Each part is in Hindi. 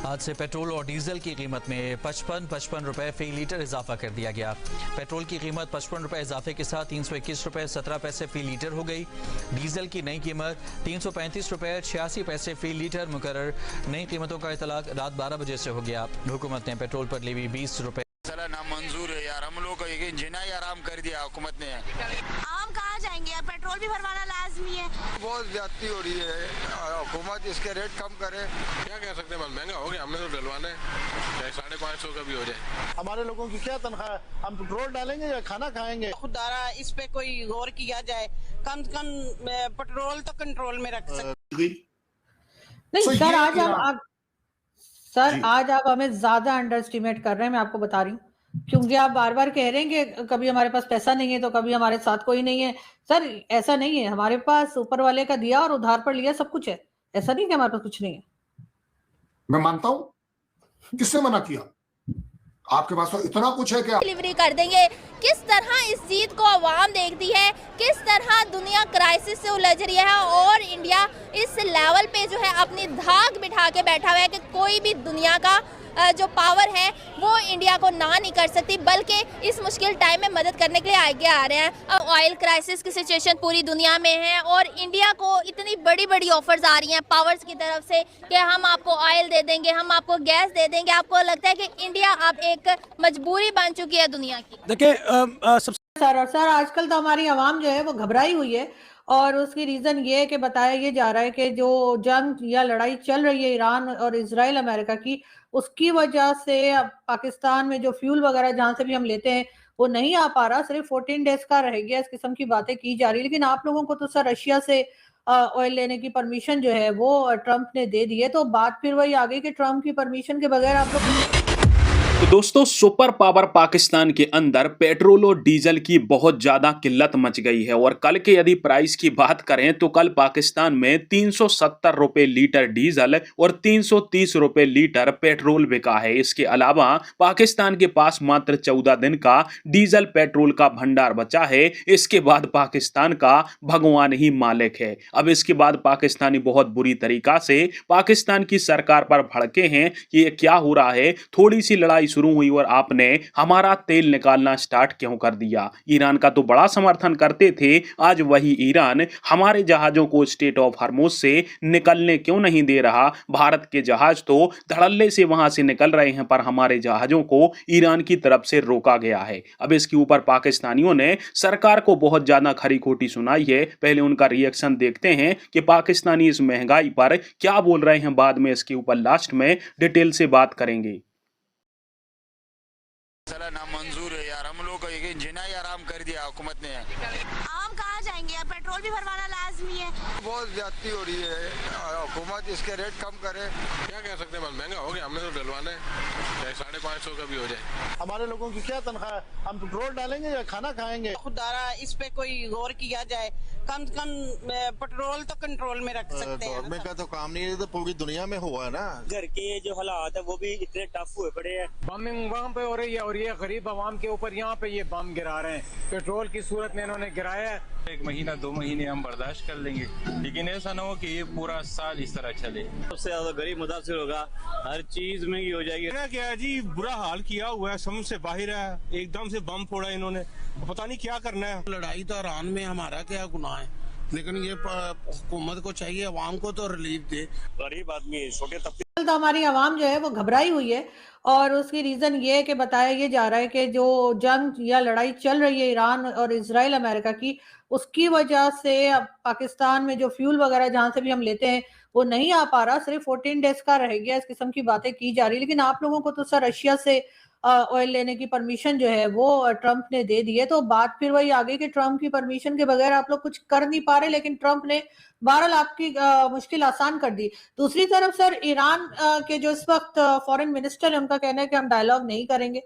आज से पेट्रोल और डीजल की कीमत में 55 रुपए फी लीटर इजाफा कर दिया गया। पेट्रोल की कीमत 55 रुपए इजाफे के साथ 321 रुपए 17 पैसे फी लीटर हो गई। डीजल की नई कीमत 335 रुपए 86 पैसे फी लीटर मुकर्रर। नई कीमतों का इतलाक रात 12 बजे से हो गया। हुकूमत ने पेट्रोल पर ली 20 रुपए नामंजूर है यार, हम लोग को जिनाई आराम कर दिया हुकूमत ने। आम कहाँ जाएंगे यार, पेट्रोल भी भरवाना लाजमी है। बहुत ज्यादती हो रही है, हुकूमत इसके रेट कम करे। क्या कह सकते हैं, बस महंगा हो गया, हमने तो डलवाना है, चाहे 550 का भी हो जाए। हमारे लोगों की क्या तनख्वाह है, हम पेट्रोल डालेंगे या खाना खाएंगे। खुदारा इस पे कोई गौर किया जाए, कम से कम पेट्रोल तो कंट्रोल में रख सकते। नहीं सर, आज आप हमें ज्यादा अंडर एस्टिमेट कर रहे हैं, मैं आपको बता रही हूँ, क्योंकि आप बार बार कह रहे हैं कि कभी हमारे पास पैसा नहीं है तो कभी हमारे साथ कोई नहीं है। सर ऐसा नहीं है, हमारे पास ऊपर वाले का दिया और उधार पर लिया सब कुछ है। ऐसा नहीं कि हमारे पास कुछ नहीं है। मैं मानता हूं, किसने मना किया? आपके पास तो इतना कुछ है क्या? डिलीवरी कर देंगे। किस तरह इस जीत को अवाम देखती है, किस तरह दुनिया क्राइसिस से उलझ रही है और इंडिया इस लेवल पे जो है अपनी धाक बिठा के बैठा हुआ है कि कोई भी दुनिया का जो पावर है वो इंडिया को ना नहीं कर सकती, बल्कि इस मुश्किल टाइम में मदद करने के लिए आगे आ रहे हैं। अब ऑयल क्राइसिस की सिचुएशन पूरी दुनिया में है और इंडिया को इतनी बड़ी बड़ी ऑफर्स आ रही हैं पावर्स की तरफ से कि हम आपको ऑयल दे देंगे, हम आपको गैस दे देंगे। आपको लगता है कि इंडिया अब एक मजबूरी बन चुकी है दुनिया की? देखिए सर आजकल तो हमारी आवाम जो है वो घबराई हुई है और उसकी रीजन ये है कि बताया ये जा रहा है कि जो जंग या लड़ाई चल रही है ईरान और इजराइल अमेरिका की, उसकी वजह से अब पाकिस्तान में जो फ्यूल वगैरह जहां से भी हम लेते हैं वो नहीं आ पा रहा, सिर्फ 14 डेज का रह गया, इस किस्म की बातें की जा रही है। लेकिन आप लोगों को तो सर रशिया से ऑयल लेने की परमिशन जो है वो ट्रंप ने दे दी है, तो बात फिर वही आ गई कि ट्रंप की परमिशन के बगैर आप लोग। तो दोस्तों, सुपर पावर पाकिस्तान के अंदर पेट्रोल और डीजल की बहुत ज्यादा किल्लत मच गई है और कल के यदि प्राइस की बात करें तो कल पाकिस्तान में 370 रुपए लीटर डीजल और 330 रुपए लीटर पेट्रोल बिका है। इसके अलावा पाकिस्तान के पास मात्र 14 दिन का डीजल पेट्रोल का भंडार बचा है। इसके बाद पाकिस्तान का भगवान ही मालिक है। अब इसके बाद पाकिस्तानी बहुत बुरी तरीका से पाकिस्तान की सरकार पर भड़के हैं कि ये क्या हो रहा है, थोड़ी सी लड़ाई शुरू हुई और आपने हमारा तेल निकालना स्टार्ट क्यों कर दिया। ईरान का तो बड़ा समर्थन करते थे, आज वही ईरान हमारे जहाजों को स्टेट ऑफ हॉर्मुज से निकलने क्यों नहीं दे रहा। भारत के जहाज तो धड़ल्ले से वहां से निकल रहे हैं पर हमारे जहाजों को ईरान की तरफ से रोका गया है। अब इसके ऊपर पाकिस्तानियों ने सरकार को बहुत ज्यादा खरी खोटी सुनाई है। पहले उनका रिएक्शन देखते हैं कि पाकिस्तानी इस महंगाई पर क्या बोल रहे हैं, बाद में इसके ऊपर लास्ट में डिटेल से बात करेंगे। नामंजूर है यार, हम लोग को जिनाई आराम कर दिया हुकूमत ने। आम कहाँ जाएंगे यार, पेट्रोल भी भरवाना लाजमी है। बहुत ज्यादती हो रही है, हुकूमत इसके रेट कम करे। क्या कह सकते हैं, बस महंगा हो गया, हमने तो डलवाना है, चाहे 550 का भी हो जाए। हमारे लोगों की क्या तनख्वाह है, हम पेट्रोल डालेंगे या खाना खाएंगे। खुदारा इस पे कोई गौर किया जाए, कम से कम पेट्रोल तो कंट्रोल में रख सकते हैं। गवर्नमेंट का तो काम नहीं है, तो पूरी दुनिया में हुआ है ना। घर के जो हालात है वो भी इतने टफ हुए पड़े हैं। बमिंग वहाँ पे हो रही है और ये गरीब आवाम के ऊपर यहाँ पे ये बम गिरा रहे हैं। पेट्रोल की सूरत में इन्होंने गिराया है। 1 महीना 2 महीने हम बर्दाश्त कर लेंगे, लेकिन ऐसा ना हो कि ये पूरा साल इस तरह चले। सबसे ज्यादा गरीब मुतासिर होगा, हर चीज महंगी हो जाएगी। क्या है जी, बुरा हाल किया हुआ है, समझ से बाहर है, एकदम से बम फोड़ा इन्होंने, पता नहीं क्या करना है। लड़ाई तो ईरान में हमारा क्या गुनाह है, लेकिन ये हुकूमत को चाहिए अवाम को तो रिलीफ दे। गरीब आदमी, छोटे तबके। तो हमारी आवाम जो है वो घबराई हुई है और उसकी रीजन ये है कि बताया ये जा रहा है कि जो जंग या लड़ाई चल रही है ईरान और इजराइल अमेरिका की, उसकी वजह से अब पाकिस्तान में जो फ्यूल वगैरह जहां से भी हम लेते हैं वो नहीं आ पा रहा, सिर्फ 14 डेज का रह गया, इस किस्म की बातें की जा रही है। लेकिन आप लोगों को तो सर रशिया से ऑयल लेने की परमिशन जो है वो ट्रंप ने दे दी है, तो बात फिर वही आ गई कि ट्रंप की परमिशन के बगैर आप लोग कुछ कर नहीं पा रहे, लेकिन ट्रंप ने बहरहाल आपकी मुश्किल आसान कर दी। दूसरी तरफ सर ईरान के जो इस वक्त फॉरेन मिनिस्टर है, उनका कहना है कि हम डायलॉग नहीं करेंगे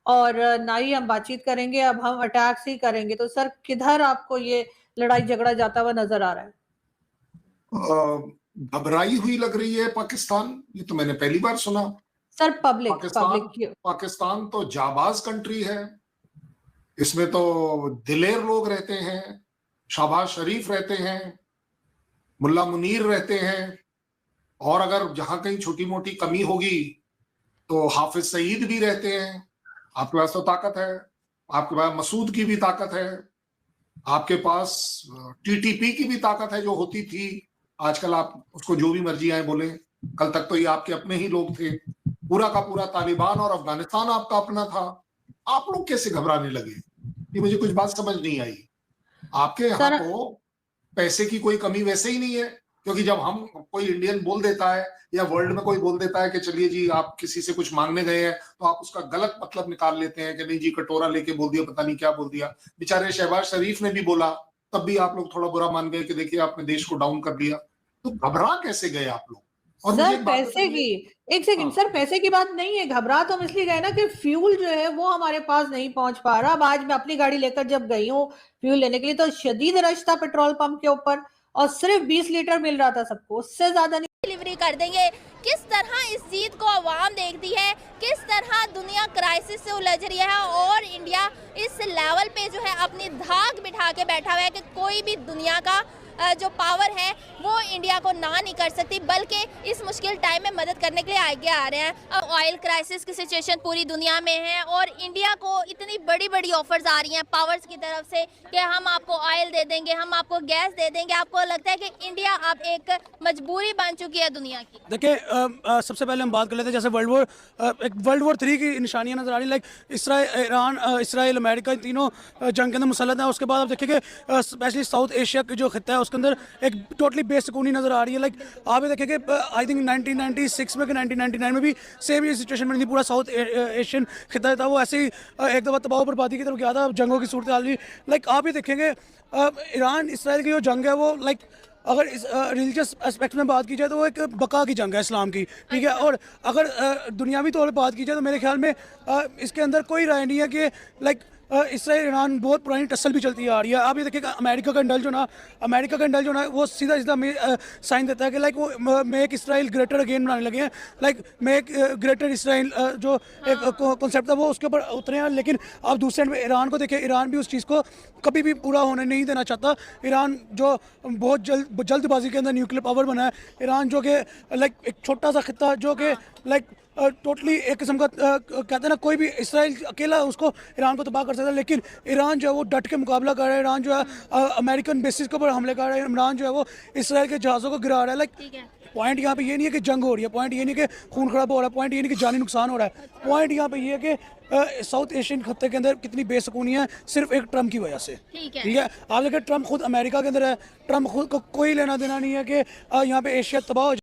और ना ही हम बातचीत करेंगे, अब हम अटैक्स ही करेंगे। तो सर किधर आपको ये लड़ाई झगड़ा जाता हुआ नजर आ रहा है? घबराई हुई लग रही है पाकिस्तान, ये तो मैंने पहली बार सुना। सर पाकिस्तान तो जाबाज कंट्री है, इसमें तो दिलेर लोग रहते हैं, शहबाज शरीफ रहते हैं, मुल्ला मुनीर रहते हैं, और अगर जहां कहीं छोटी मोटी कमी होगी तो हाफिज सईद भी रहते हैं, आपके पास तो ताकत है, आपके पास मसूद की भी ताकत है, आपके पास टीटीपी की भी ताकत है जो होती थी। आजकल आप उसको जो भी मर्जी आए बोले, कल तक तो ये आपके अपने ही लोग थे। पूरा का पूरा तालिबान और अफगानिस्तान आपका अपना था। आप लोग कैसे घबराने लगे, ये मुझे कुछ बात समझ नहीं आई। आपके यहाँ तो पैसे की कोई कमी वैसे ही नहीं है, क्योंकि जब हम कोई इंडियन बोल देता है या वर्ल्ड में कोई बोल देता है कि चलिए जी आप किसी से कुछ मांगने गए हैं, तो आप उसका गलत मतलब निकाल लेते हैं कि नहीं जी कटोरा लेके बोल दिया, पता नहीं क्या बोल दिया। बेचारे शहबाज शरीफ ने भी बोला, तब भी आप लोग थोड़ा बुरा मान गए कि देखिए आपने देश को डाउन कर दिया। तो घबरा कैसे गए आप लोग? और सर पैसे की, एक सेकंड सर, पैसे की बात नहीं है, घबरा तो हम इसलिए गए ना कि फ्यूल जो है वो हमारे पास नहीं पहुंच पा रहा। अब आज मैं अपनी गाड़ी लेकर जब गई हूँ फ्यूल लेने के लिए तो शदीद रश था पेट्रोल पंप के ऊपर और सिर्फ 20 लीटर मिल रहा था सबको, उससे ज्यादा नहीं। डिलीवरी कर देंगे। किस तरह इस जीत को आवाम देखती है, किस तरह दुनिया क्राइसिस से उलझ रही है और इंडिया इस लेवल पे जो है अपनी धाक बिठा के बैठा हुआ है कि कोई भी दुनिया का जो पावर है वो इंडिया को ना नहीं कर सकती, बल्कि इस मुश्किल टाइम में मदद करने के लिए आगे आ रहे हैं। अब ऑयल क्राइसिस की सिचुएशन पूरी दुनिया में है और इंडिया को इतनी बड़ी बड़ी ऑफर्स आ रही हैं पावर्स की तरफ से कि हम आपको ऑयल दे देंगे, हम आपको गैस दे देंगे। आपको लगता है कि इंडिया अब एक मजबूरी बन चुकी है दुनिया की? देखिए, सबसे पहले हम बात कर लेते हैं जैसे वर्ल्ड वॉर 3 की निशानियां नजर आ रही, लाइक इसराइल अमेरिका तीनों जंग के अंदर मुसल्लत है। उसके बाद आप देखिए कि स्पेशली साउथ एशिया की जो खिता है उसके अंदर एक टोटली बेसुकूनी नजर आ रही है। लाइक आप ये देखिए कि आई थिंक 1996 में कि 1999 में भी सेम ये सिचुएशन बनी थी। पूरा साउथ एशियन खिता था वो ऐसे ही एक दफ़ा तबाह बर्बादी की तरफ गया था, जंगों की सूरत हाल हुई। लाइक आप ये देखेंगे ईरान इसराइल की जो जंग है वो लाइक अगर इस रिलीजियस एस्पेक्ट में बात की जाए तो वो एक बका की जंग है इस्लाम की, ठीक है। और अगर दुनियावी तौर पर बात की जाए तो मेरे ख्याल में इसके अंदर कोई राय नहीं है कि लाइक इसराइल ईरान बहुत पुरानी टसल भी चलती आ रही है। आप ये देखिएगा अमेरिका का इंडल जो ना वो सीधा साइन देता है कि लाइक वो मेक इसराइल ग्रेटर अगेन बनाने लगे हैं। लाइक मेक ग्रेटर इसराइल जो एक कॉन्सेप्ट था वो उसके ऊपर उतरे हैं। लेकिन आप दूसरे एंड में ईरान को देखिए, ईरान भी उस चीज़ को कभी भी पूरा होने नहीं देना चाहता। ईरान जो बहुत जल्दबाजी के अंदर न्यूक्लियर पावर बना है, ईरान जो कि लाइक एक छोटा सा खिता जो कि लाइक टोटली एक किस्म का कहते हैं ना, कोई भी इसराइल अकेला उसको ईरान को तबाह कर सकता है, लेकिन ईरान जो है वो डट के मुकाबला कर रहा है। ईरान जो है अमेरिकन बेसिस के ऊपर हमले कर रहा है। ईरान जो है वो इसराइल के जहाज़ों को गिरा रहा है। लाइक पॉइंट यहाँ पे ये नहीं है कि जंग हो रही है, पॉइंट ये नहीं कि खून खराब हो रहा है, पॉइंट ये नहीं कि जानी नुकसान हो रहा है। पॉइंट यहाँ पे ये है कि साउथ एशियन खत्ते के अंदर कितनी बेसुकूनी है सिर्फ एक ट्रम्प की वजह से, ठीक है। आप देखिए ट्रम्प खुद अमेरिका के अंदर है, ट्रम्प खुद को कोई लेना देना नहीं है कि यहाँ पे एशिया तबाह हो।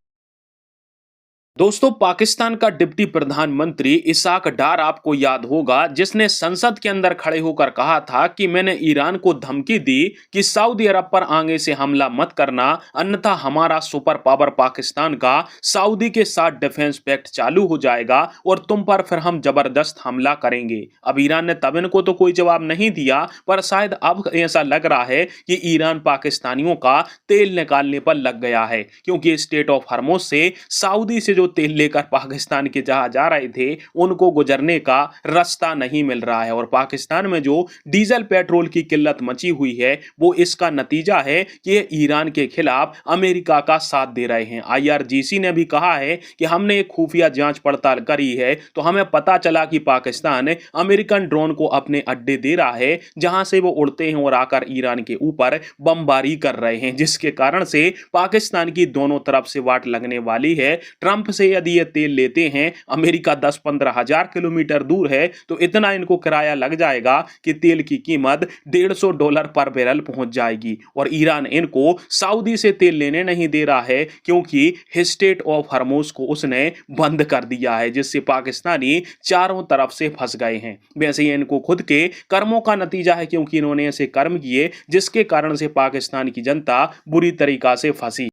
दोस्तों, पाकिस्तान का डिप्टी प्रधानमंत्री इसाक डार आपको याद होगा, जिसने संसद के अंदर खड़े होकर कहा था कि मैंने ईरान को धमकी दी कि सऊदी अरब पर आगे से हमला मत करना, अन्यथा हमारा सुपर पावर पाकिस्तान का सऊदी के साथ डिफेंस पैक्ट चालू हो जाएगा और तुम पर फिर हम जबरदस्त हमला करेंगे। अब ईरान ने तब इनको तो कोई जवाब नहीं दिया, पर शायद अब ऐसा लग रहा है कि ईरान पाकिस्तानियों का तेल निकालने पर लग गया है, क्योंकि स्टेट ऑफ हरमुज से सऊदी से तेल लेकर पाकिस्तान के जहां जा रहे थे उनको गुजरने का रास्ता नहीं मिल रहा है। और पाकिस्तान में जो डीजल पेट्रोल की किल्लत मची हुई है वो इसका नतीजा है कि ईरान के खिलाफ अमेरिका का साथ दे रहे हैं। IRGC ने भी कहा है कि हमने एक खुफिया जांच पड़ताल करी है तो हमें पता चला कि पाकिस्तान अमेरिकन ड्रोन को अपने अड्डे दे रहा है जहां से वो उड़ते हैं और आकर ईरान के ऊपर बमबारी कर रहे हैं, जिसके कारण से पाकिस्तान की दोनों तरफ से वाट लगने वाली है। ट्रंप से यदि ये तेल लेते हैं, अमेरिका 10-15 हजार किलोमीटर दूर है, तो इतना इनको किराया लग जाएगा कि तेल की कीमत $150 पर बैरल पहुंच जाएगी। और ईरान इनको सऊदी से तेल लेने नहीं दे रहा है क्योंकि स्टेट ऑफ हरमुज को उसने बंद कर दिया है, जिससे पाकिस्तानी चारों तरफ से फंस गए हैं। वैसे ही इनको खुद के कर्मों का नतीजा है, क्योंकि इन्होंने ऐसे कर्म किए जिसके कारण से पाकिस्तान की जनता बुरी तरीका से फंसी।